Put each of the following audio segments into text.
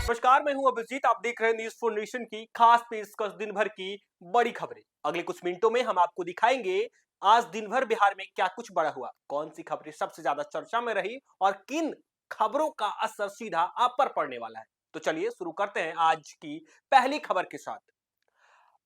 नमस्कार, मैं हूं अभिजीत। आप देख रहे हैं न्यूज फॉर नेशन की खास पेशकश दिन भर की बड़ी खबरें। अगले कुछ मिनटों में हम आपको दिखाएंगे आज दिन भर बिहार में क्या कुछ बड़ा हुआ, कौन सी खबरें सबसे ज्यादा चर्चा में रही और किन खबरों का असर सीधा आप पर पड़ने वाला है। तो चलिए शुरू करते हैं आज की पहली खबर के साथ।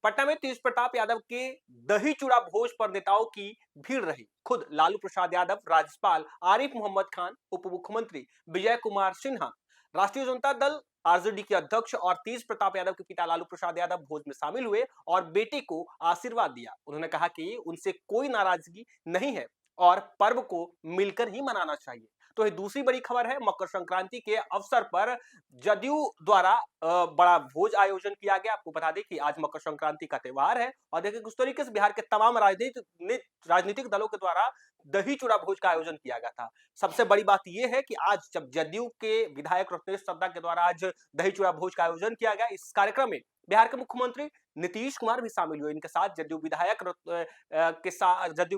पटना में तेज प्रताप यादव के दही चूड़ा भोज पर नेताओं की भीड़ रही। खुद लालू प्रसाद यादव, राज्यपाल आरिफ मोहम्मद खान, उप मुख्यमंत्री विजय कुमार सिन्हा, राष्ट्रीय जनता दल आरजेडी के अध्यक्ष और तेज प्रताप यादव के पिता लालू प्रसाद यादव भोज में शामिल हुए और बेटे को आशीर्वाद दिया। उन्होंने कहा कि उनसे कोई नाराजगी नहीं है और पर्व को मिलकर ही मनाना चाहिए। तो ये दूसरी बड़ी खबर है। मकर संक्रांति के अवसर पर जदयू द्वारा बड़ा भोज आयोजन किया गया। आपको बता दें कि आज मकर संक्रांति का त्योहार है और देखिए किस तरीके से बिहार के तमाम राजनीतिक दलों के द्वारा दही चूड़ा भोज का आयोजन किया गया था। सबसे बड़ी बात यह है कि आज जब जदयू के विधायक रत्नेश सद्दा के द्वारा आज दही चूड़ा भोज का आयोजन किया गया, इस कार्यक्रम में बिहार के मुख्यमंत्री नीतीश कुमार भी शामिल हुए। इनके साथ जदयू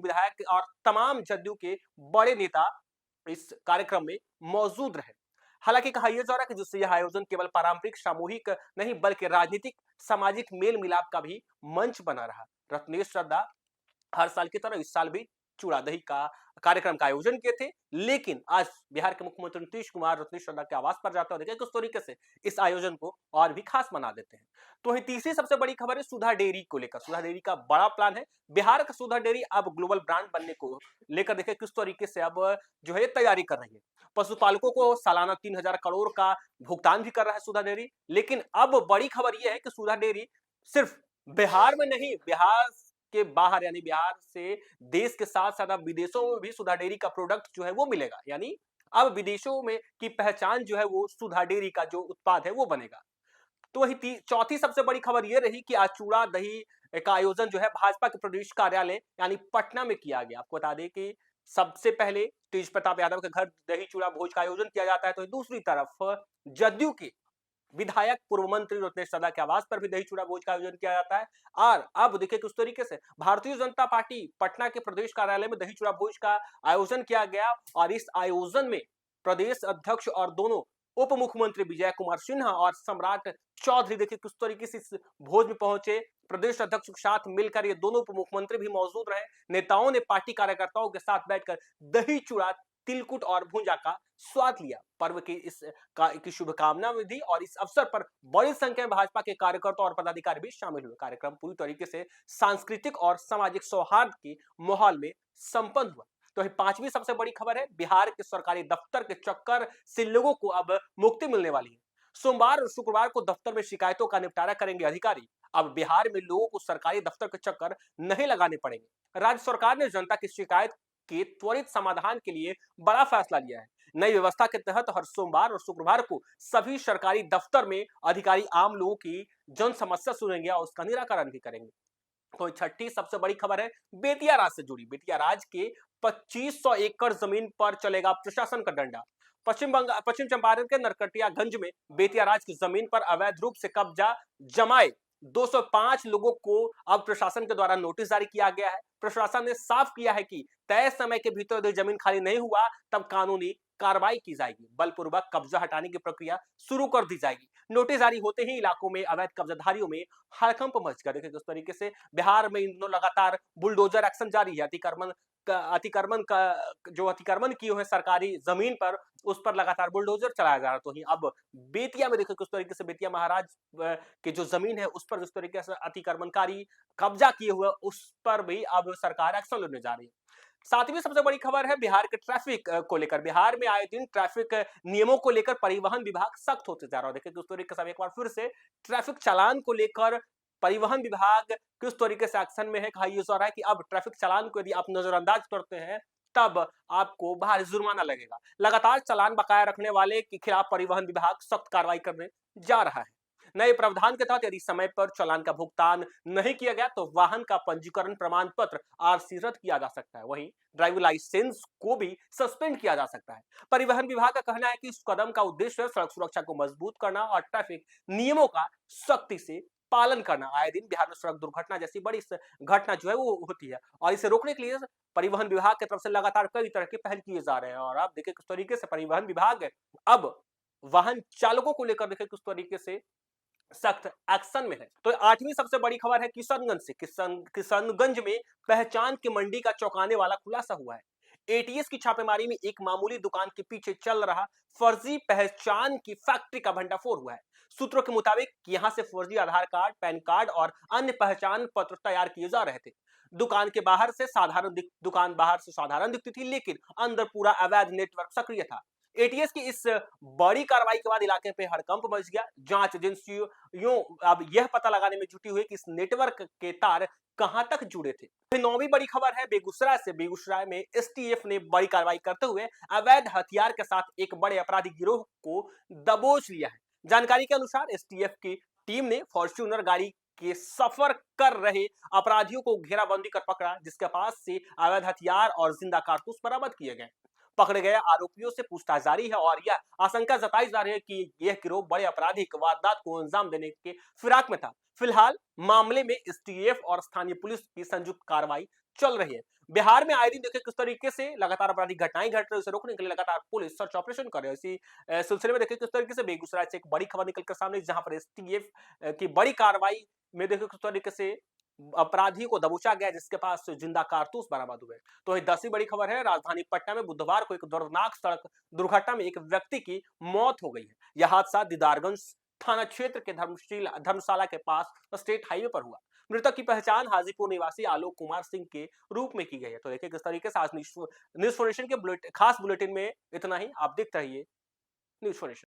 विधायक और तमाम जदयू के बड़े नेता इस कार्यक्रम में मौजूद रहे। हालांकि कहा यह जा रहा है कि जिससे यह आयोजन केवल पारंपरिक सामूहिक नहीं बल्कि राजनीतिक सामाजिक मेल मिलाप का भी मंच बना रहा। रत्नेश सद्दा हर साल की तरह इस साल भी चूड़ा दही का कार्यक्रम का आयोजन किए थे, लेकिन आज बिहार के मुख्यमंत्री नीतीश कुमार रत्नेश सद्दा के आवास पर जाते हैं और देखिए किस तरीके से इस आयोजन को और भी खास बना देते हैं। तो ये तीसरी सबसे बड़ी खबर है सुधा डेयरी को लेकर। सुधा डेयरी का बड़ा प्लान है। बिहार का सुधा डेयरी अब ग्लोबल ब्रांड बनने को लेकर देखिए किस तरीके से अब जो है तैयारी कर रही है। पशुपालकों को सालाना 3,000 करोड़ का भुगतान भी कर रहा है सुधा डेयरी। लेकिन अब बड़ी खबर यह है कि सुधा डेयरी सिर्फ बिहार में नहीं, बिहार के बाहर यानी बिहार से देश के साथ साथ अब विदेशों में भी सुधा डेयरी का प्रोडक्ट जो है वो मिलेगा। यानी अब विदेशों में की पहचान जो है वो सुधा डेयरी का जो उत्पाद है वो बनेगा। तो वही चौथी सबसे बड़ी खबर यह रही कि आज चूड़ा दही का आयोजन जो है भाजपा के प्रदेश कार्यालय यानी पटना में किया गया। आपको बता दें कि सबसे पहले तेज प्रताप यादव के घर दही चूड़ा भोज का आयोजन किया जाता है, तो दूसरी तरफ जदयू के विधायक पूर्व मंत्री रत्नेश सद्दा के आवास पर भी दही चूड़ा भोज का आयोजन किया जाता है। और अब देखिए किस तरीके से भारतीय जनता पार्टी पटना के प्रदेश कार्यालय में दही चूड़ा भोज का आयोजन किया गया और इस आयोजन में प्रदेश अध्यक्ष और दोनों उप मुख्यमंत्री विजय कुमार सिन्हा और सम्राट चौधरी देखिए किस तरीके से इस भोज में पहुंचे। प्रदेश अध्यक्ष के साथ मिलकर ये दोनों उप मुख्यमंत्री भी मौजूद रहे। नेताओं ने पार्टी कार्यकर्ताओं के साथ बैठकर दही चूड़ा, तिलकुट और भुंजा का स्वाद लिया। पर्व की की शुभकामना में दी और इस अवसर पर बड़ी संख्या में भाजपा के कार्यकर्ता और पदाधिकारी भी शामिल हुए। कार्यक्रम पूरी तरीके से सांस्कृतिक और सामाजिक सौहार्द के माहौल में संपन्न हुआ। तो पांचवी सबसे बड़ी खबर है बिहार के सरकारी दफ्तर के चक्कर से लोगों को अब मुक्ति मिलने वाली है। सोमवार और शुक्रवार को दफ्तर में शिकायतों का निपटारा करेंगे अधिकारी। अब बिहार में लोगों को सरकारी दफ्तर के चक्कर नहीं लगाने पड़ेंगे। राज्य सरकार ने जनता की शिकायत के त्वरित समाधान के लिए बड़ा फैसला लिया है। नई व्यवस्था के तहत हर सोमवार और शुक्रवार को सभी सरकारी दफ्तर में अधिकारी आम लोगों की जन समस्या सुनेंगे और उसका निराकरण भी करेंगे। तो छठी सबसे बड़ी खबर है बेतिया राज से जुड़ी। बेतिया राज के 2500 एकड़ जमीन पर चलेगा प्रशासन का डंडा। पश्चिम चंपारण के नरकटियागंज में बेतिया राज की जमीन पर अवैध रूप से कब्जा जमाए 205 लोगों को अब प्रशासन के द्वारा नोटिस जारी किया गया है। प्रशासन ने साफ किया है कि तय समय के भीतर यदि जमीन खाली नहीं हुआ तब कानूनी कार्रवाई की जाएगी। बलपूर्वक कब्जा हटाने की प्रक्रिया शुरू कर दी जाएगी। नोटिस जारी होते ही इलाकों में अवैध कब्जाधारियों में हड़कंप मच गया। देखिए किस तरीके से बिहार में इन दिनों लगातार बुलडोजर एक्शन जारी है। अतिक्रमण किए हुए सरकारी जमीन पर उस पर लगातार बुलडोजर चलाया जा रहा। तो ही अब बेतिया में देखिए किस तरीके से बेतिया महाराज की जो जमीन है उस पर जिस तरीके से अतिक्रमणकारी कब्जा किए हुए उस पर भी अब सरकार एक्शन लेने जा रही है। सातवीं सबसे बड़ी खबर है बिहार के ट्रैफिक को लेकर। बिहार में आए दिन ट्रैफिक नियमों को लेकर परिवहन विभाग सख्त होते जा रहा है। देखिए किस तरीके से एक बार फिर से ट्रैफिक चालान को लेकर परिवहन विभाग किस तरीके से एक्शन में है। कहा यह जा रहा है कि अब ट्रैफिक चालान को यदि आप नजरअंदाज करते हैं तब आपको भारी जुर्माना लगेगा। लगातार चालान बकाया रखने वाले के खिलाफ परिवहन विभाग सख्त कार्रवाई करने जा रहा है। नए प्रावधान के तहत यदि समय पर चालान का भुगतान नहीं किया गया तो वाहन का पंजीकरण प्रमाण पत्र आरसी रद्द किया जा सकता है। वहीं ड्राइविंग लाइसेंस को भी सस्पेंड किया जा सकता है। परिवहन विभाग का कहना है कि इस कदम का उद्देश्य सड़क सुरक्षा को मजबूत करना और ट्रैफिक नियमों का सख्ती से पालन करना। आए दिन बिहार में सड़क दुर्घटना जैसी बड़ी घटना जो है वो होती है और इसे रोकने के लिए परिवहन विभाग की तरफ से लगातार कई तरह के पहल किए जा रहे हैं। और आप देखिए किस तरीके से परिवहन विभाग अब वाहन चालकों को लेकर देखिए किस तरीके से सख्त एक्शन में है। तो 8वीं सबसे बड़ी खबर है किशनगंज से। किशनगंज में पहचान की मंडी का चौंकाने वाला खुलासा हुआ है। एटीएस की छापेमारी में एक मामूली दुकान के पीछे चल रहा फर्जी पहचान की फैक्ट्री का भंडाफोड़ हुआ है। सूत्रों के मुताबिक यहां से फर्जी आधार कार्ड, पैन कार्ड और अन्य पहचान पत्र तैयार किए जा रहे थे। दुकान बाहर से साधारण दिखती थी, लेकिन अंदर पूरा अवैध नेटवर्क सक्रिय था। एटीएस की इस बड़ी कार्रवाई के बाद इलाके पे हड़कंप मच गया। जांच एजेंसियों अब यह पता लगाने में जुटी हुई कि इस नेटवर्क के तार कहां तक जुड़े थे। फिर 9वीं बड़ी खबर है बेगूसराय से। बेगूसराय में एसटीएफ ने बड़ी कार्रवाई करते हुए अवैध हथियार के साथ एक बड़े अपराधी गिरोह को दबोच लिया है। जानकारी के अनुसार एसटीएफ की टीम ने फॉर्च्यूनर गाड़ी के सफर कर रहे अपराधियों को घेराबंदी कर पकड़ा, जिसके पास से अवैध हथियार और जिंदा कारतूस बरामद किए गए। पकड़े गए आरोपियों से पूछताछ जारी है और यह आशंका जताई जा रही है कि यह गिरोह बड़े आपराधिक वारदात को अंजाम देने के फिराक में था। फिलहाल मामले में एसटीएफ और स्थानीय पुलिस की संयुक्त कार्रवाई चल रही है। बिहार में आए दिन देखिए किस तरीके से लगातार आपराधिक घटनाएं घट रही है, उसे रोकने के लिए लगातार पुलिस सर्च ऑपरेशन कर रही है। इसी सिलसिले में देखिए किस तरीके से बेगूसराय से एक बड़ी खबर निकलकर सामने, जहां पर एसटीएफ की बड़ी कार्रवाई में देखिए किस तरीके से अपराधी को दबोचा गया, जिसके पास से जिंदा कारतूस बरामद हुए। तो 10वीं बड़ी खबर है राजधानी पटना में बुधवार को एक दर्दनाक सड़क दुर्घटना में एक व्यक्ति की मौत हो गई है। यह हादसा दीदारगंज थाना क्षेत्र के धर्मशाला के पास स्टेट हाईवे पर हुआ। मृतक की पहचान हाजीपुर निवासी आलोक कुमार सिंह के रूप में की गई है। तो देखिए किस तरीके से आज न्यूज फोनेशन के खास बुलेटिन में इतना ही। आप देखते रहिए न्यूज फोनेशन।